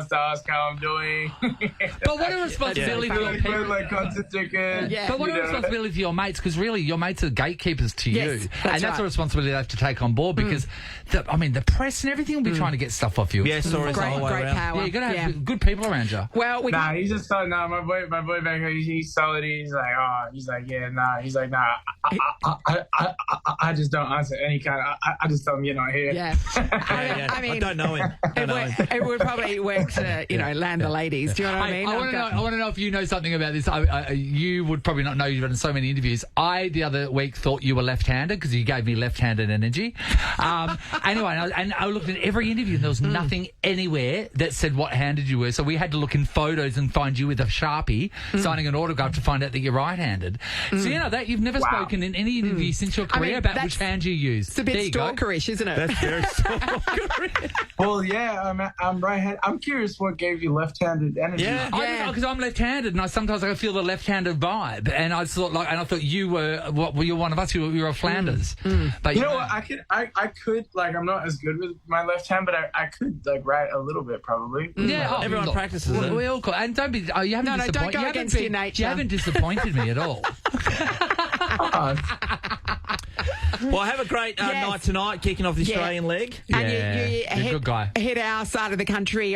to ask how I'm doing. But what a responsibility for your people. Like concert tickets. But what a responsibility for your mates, because really your mates are gatekeepers to you, and that's a responsibility they have to take on board because the press and everything will be trying to get stuff off you. Yeah, stories all the way around. Power. Yeah, you're gonna have good people around you. Well, he's just my boy back home. He's solid. He's like, I just don't answer any kind of. I just tell him you're not here. Yeah. I mean, I don't know him. It would probably work to land the ladies. Do you know what I mean? I want to know if you know something about this. You would probably not know. You've done so many interviews. I the other week thought you were left-handed because you gave me left-handed energy. Anyway, and I looked at every interview and there was nothing anywhere that said what handed you were. So we had to look in photos and find you with a Sharpie signing an autograph to find out that you're right-handed. So you know that you've never spoken in any interview since your career about which hand you use. It's a bit stalkerish, isn't it? That's very stalkerish. Well, I'm right-handed. I'm curious what gave you left-handed energy. Yeah, because I'm left-handed, and sometimes I feel the left-handed vibe, and I thought you were you're one of us. You were a Flanders. But you know what? I could like I'm not as good with my left hand, but I could like write a little bit probably. Yeah, everyone practices it. We all could. And don't be. You haven't disappointed. Don't go against your nature. You haven't disappointed me at all. Well, have a great night tonight, kicking off the Australian leg. And You're a good guy. hit our side of the country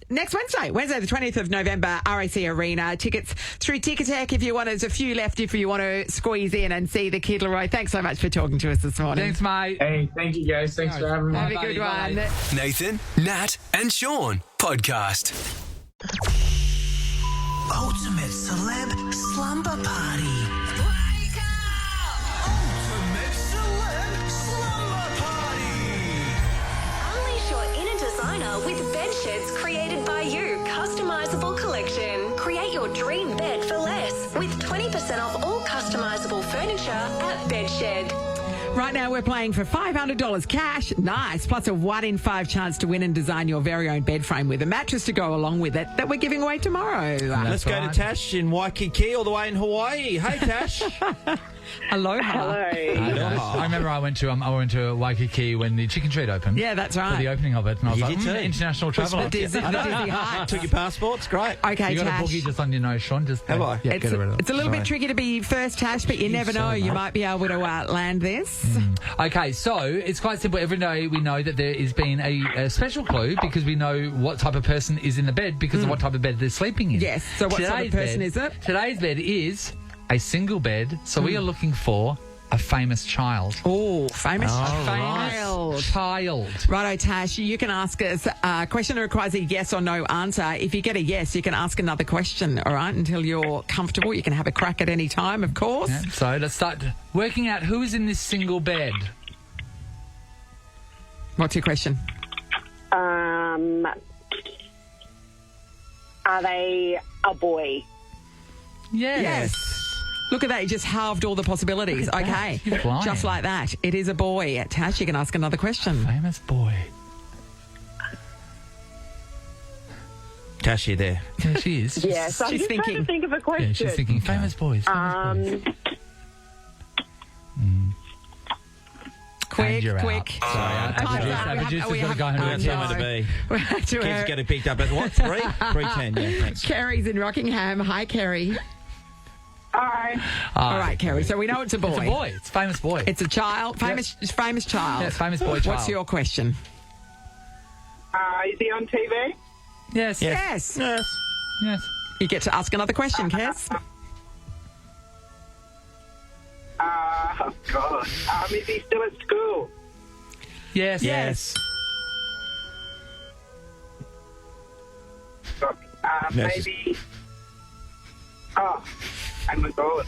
next Wednesday the 20th of November, RAC Arena. Tickets through Ticketek if you want. There's a few left if you want to squeeze in and see the Kid LAROI. Thanks so much for talking to us this morning. Thanks, mate. Hey, thank you guys. Thanks for having me. Have a good one. Nathan, Nat, and Sean podcast. Ultimate Celeb Slumber Party. Wake up! Ultimate Celeb Slumber Party. Unleash your inner designer with bed sheets created by you. Customizable collection. Create your dream bed for less with 20% off all customizable furniture at Bedshed. Right now, we're playing for $500 cash. Nice. Plus a 1 in 5 chance to win and design your very own bed frame with a mattress to go along with it that we're giving away tomorrow. Let's go to Tash in Waikiki, all the way in Hawaii. Hey, Tash. Aloha. I remember I went to Waikiki when the Chicken Treat opened. Yeah, that's right. For the opening of it, and I was You like, did too. international traveller. The Disney Heights. Took your passports. Great. Okay, You got Tash. a boogie just on your nose, Sean. Just Have I? Yeah, It's get rid of it. a little bit tricky to be first, Tash, but you never know. sorry, You mate. might be able to land this. Okay, so it's quite simple. Every day we know that there has been a special clue because we know what type of person is in the bed because of what type of bed they're sleeping in. Yes, so what sort of person is it? Today's bed is a single bed, so we are looking for a famous child. Oh, famous Famous child. Righto, Tash, you can ask us a question that requires a yes or no answer. If you get a yes, you can ask another question, all right, until you're comfortable. You can have a crack at any time, of course. Yeah, so let's start working out who is in this single bed. What's your question? Are they a boy? Yes. Look at that. You just halved all the possibilities. Okay. You're flying. Just like that. It is a boy. Tash, you can ask another question. Famous boy. Tash, you there? Yeah, she is. Yes, I'm She's just trying thinking. to think of a question. Yeah, she's thinking famous boys. Famous boys. And you're Quick. out. Sorry, our producer's got to go home. I We've got somewhere to be. We're to Kids her. getting picked up at what? 3:10. Yeah, thanks. Kerry's in Rockingham. Hi, Kerry. Hi. All right, Kerry. So we know it's a boy. It's a boy. It's a famous boy. It's a child. Famous child. Yeah, it's famous boy child. What's your question? Is he on TV? Yes. Yes. Yes. You get to ask another question, Kes. Oh, God. Is he still at school? Yes. Yes. Maybe... Oh, my God.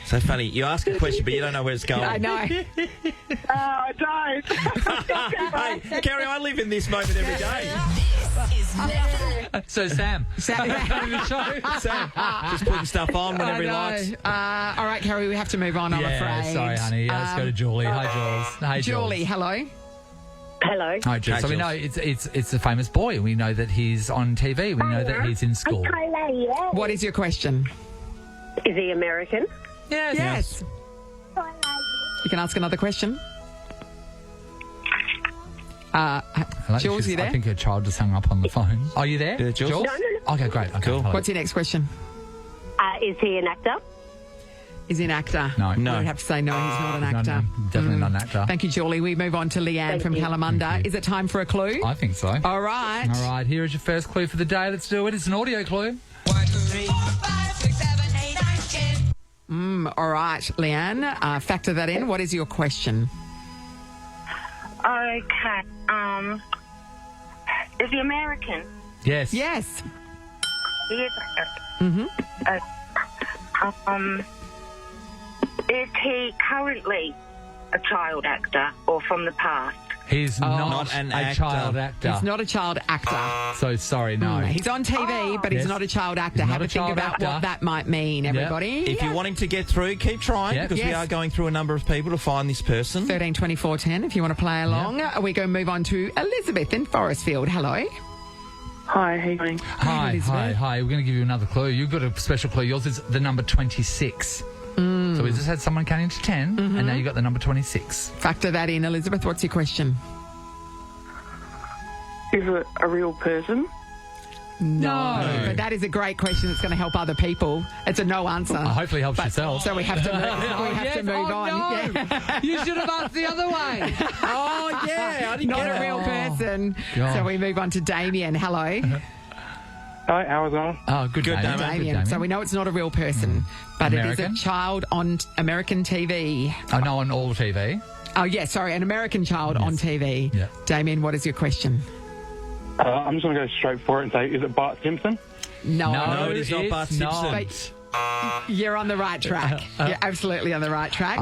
So funny. You ask a question, but you don't know where it's going. I know. I don't. Hey, Kerry, I live in this moment every day. This is Nathan. So Sam. Sam, just putting stuff on whenever he I likes. know. All right, Kerry, we have to move on, I'm afraid. Sorry, honey. Yeah, let's go to Julie. Hi, Jules. Hey, Julie, Jules. hello. Hello. Hi, Jules. Hi, So we Jules. know it's a famous boy. We know that he's on TV. We know that he's in school. What is your question? Is he American? Yes. You can ask another question. Jules, you I there? think her child just hung up on the phone. Are you there? Yeah, Jules? No. Okay, great. Okay, Cool. hello. What's your next question? Is he an actor? Is he an actor? No. We would have to say no, he's not an He's actor. definitely not an actor. Thank you, Julie. We move on to Leanne Thank from you. Kalamunda. Thank you. Is it time for a clue? I think so. All right. All right, here is your first clue for the day. Let's do it. It's an audio clue. 1, 2, 3, 4, 5, 6, 7, 8, 9, 10. All right, Leanne, factor that in. What is your question? Okay. Is he American? Yes. Yes. He is American. Is he currently a child actor or from the past? He's not Not an a actor. child actor. He's not a child actor. So sorry, no. He's on TV, but he's Yes. not a child actor. He's Have not a a think child about actor. what that might mean, everybody. If you're wanting to get through, keep trying Yeah. because we Yes. are going through a number of people to find this person. 13 24 10 if you want to play along. We're going to move on to Elizabeth in Forestfield. Hello. Hi, how you doing? Hi. Elizabeth. We're going to give you another clue. You've got a special clue. Yours is the number 26. So we just had someone counting to 10, and now you've got the number 26. Factor that in, Elizabeth. What's your question? Is it a real person? No. But that is a great question that's going to help other people. It's a no answer. Hopefully helps yourself. So we have to move on. No. Yeah. You should have asked the other way. Oh, yeah. I didn't Not get a it. real person. God. So we move on to Damien. Hello. Hi, how was on? Oh, good Damien. Damien. So we know it's not a real person, but American? it is a child on American TV. Oh, no, on all TV. Oh, yeah, sorry, an American child on TV. Yeah. Damien, what is your question? I'm just going to go straight for it and say, is it Bart Simpson? No. No, it is not Bart Simpson. But you're on the right track. You're absolutely on the right track.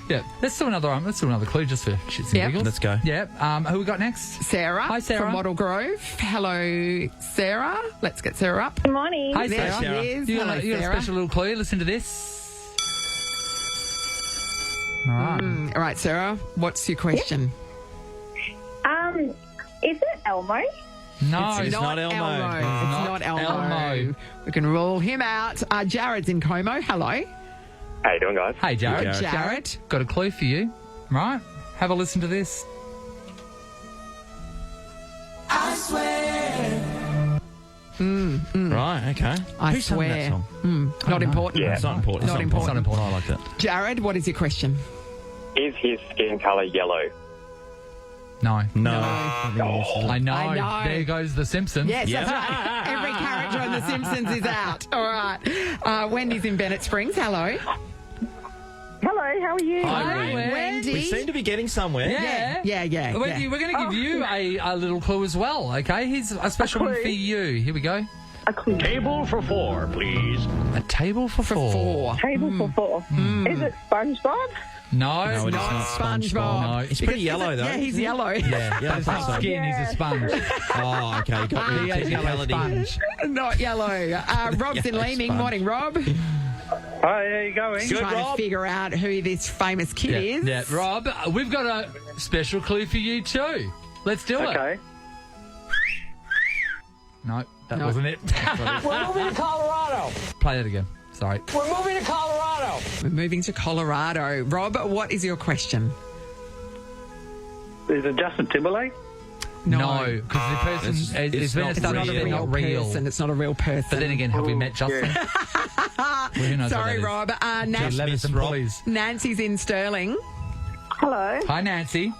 Yeah. Let's do another clue just for shits and Yep. giggles. Let's go. Yeah. Who we got next? Sarah. Hi, Sarah. From Wattle Grove. Hello, Sarah. Let's get Sarah up. Good morning. Hi, There Sarah. she is. You Hello, got a Sarah. special little clue. Listen to this. All right. All right, Sarah, what's your question? Is it Elmo? No, It's not Elmo. It's not Elmo. Elmo. We can rule him out. Jared's in Como. Hello. How you doing, guys? Hey, Jared. Jared. Got a clue for you. Right. Have a listen to this. Right, okay. I Who sang that swear. song? Not important. Yeah. It's not important. Not It's not important. I like that. Jared, what is your question? Is his skin colour yellow? No. No. I know. I know. There goes The Simpsons. Yes, Yeah. that's right. Every character on The Simpsons is out. All right. Wendy's in Bennett Springs. Hello. Hello, how are you? Hi, Wendy. We seem to be getting somewhere. Yeah. Wendy, we're going to give you a little clue as well, okay? Here's a special one for you. Here we go. Table for four, please. A table for four. Table for four. Is it SpongeBob? No, No, it is not SpongeBob. No, It's pretty yellow, though. Yeah, he's yellow. Yeah, It's not skin, he's a sponge. Oh, okay. You got me. He has yellow sponge. Not yellow. Rob's in Yellow Leeming. sponge. Morning, Rob. Hi, how you going? Good, Trying Rob. to figure out who this famous kid is. Yeah, Rob, we've got a special clue for you too. Let's do it. Okay. No, that wasn't it. We're moving to Colorado. Play that again. Sorry. We're moving to Colorado. We're moving to Colorado. Rob, what is your question? Is it Justin Timberlake? No, because the person It's has been not It's not a established they're real not real. person. It's not a real person. But then again, have we met Justin? Well, who knows Sorry, what Rob. that is. Nancy's Levis and Pulleys. in Stirling. Hello. Hi, Nancy.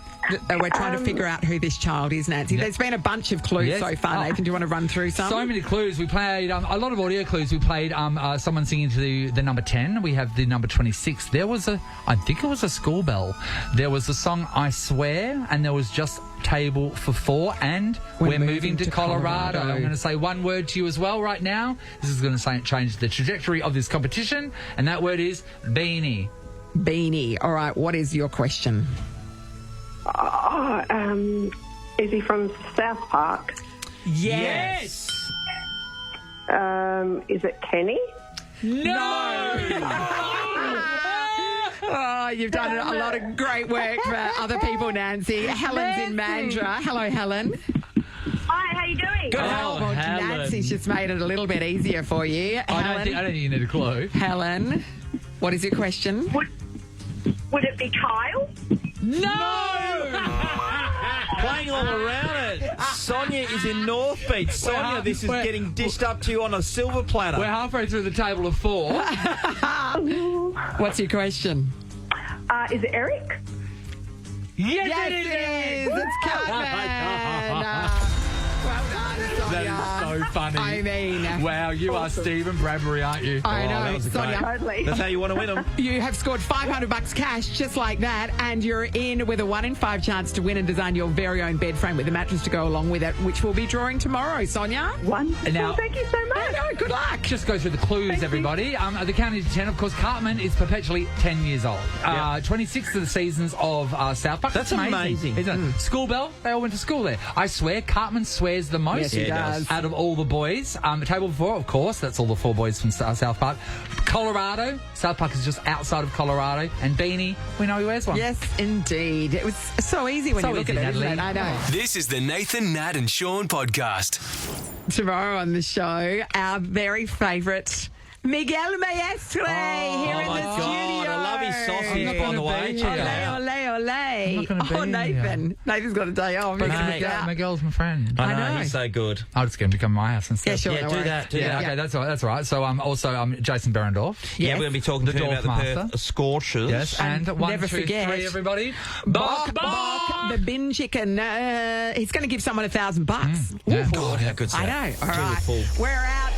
We're trying to figure out who this child is, Nancy. Yeah. There's been a bunch of clues Yes. so far, Nathan. Do you want to run through some? So many clues. We played a lot of audio clues. We played someone singing to the number 10. We have the number 26. There was I think it was a school bell. There was the song I Swear, and there was just Table for Four, and we're moving to Colorado. I'm going to say one word to you as well right now. This is going to change the trajectory of this competition, and that word is beanie. Beanie. All right, what is your question? Is he from South Park? Yes. Is it Kenny? Oh, you've done a lot of great work for other people, Nancy. Helen's in Mandurah. Hello, Helen. Hi, how you doing? Good. Well, Helen. Nancy's just made it a little bit easier for you. I don't think you need a clue. Helen, what is your question? Would it be Kyle? Playing all around it. Sonia is in North Beach. Sonia, this is getting dished up to you on a silver platter. We're halfway through the table of four. What's your question? Is it Eric? Yes, it is. It's Catman. Well done, Sonia. That is so funny. I mean, Wow, you are Stephen Bradbury, aren't you? I know, that was Sonia. great. Totally. That's how you want to win them. You have scored $500 cash just like that, and you're in with a 1 in 5 chance to win and design your very own bed frame with a mattress to go along with it, which we'll be drawing tomorrow. Sonia? Wonderful. Now- Thank you so much. No, good luck. Just go through the clues, everybody. The counting to 10, of course, Cartman is perpetually 10 years old. 26 of the seasons of South Park. That's amazing. Isn't it? School bell, they all went to school there. I swear, Cartman swears the most Yes, he does. out of all the boys. Table 4, of course, that's all the 4 boys from South Park. Colorado, South Park is just outside of Colorado. And Beanie, we know he wears one. Yes, indeed. It was so easy when So you look easy, at it, isn't it? Natalie. I know. This is the Nathan, Nat and Sean podcast. Tomorrow on the show, our very favourite Miguel Maestre here in my the God, studio. I love his sausage, I'm not by gonna the way. be Check here. it out. Ole, ole, Olay. I'm not gonna be Nathan. Nathan's got a day off. But He's gonna miss out. Miguel's my friend. I know, know. he's so good. I'll just get him to come to my house instead. Yeah, sure. Yeah, no do worries. that. Do Yeah, that. okay, that's all right. That's all right. So also Jason Berendorf. Yeah, we're going to be talking to him about the Dwarf Perth Scorchers. Yes, and one, never two, forget- three, everybody. Bok, the bin chicken. He's going to give someone $1,000. Yeah. God, how good's I that? know. All Really right. full. We're out.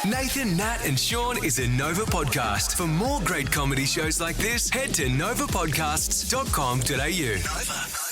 Nathan, Nat, and Sean is a Nova podcast. For more great comedy shows like this, head to novapodcasts.com.au. Nova.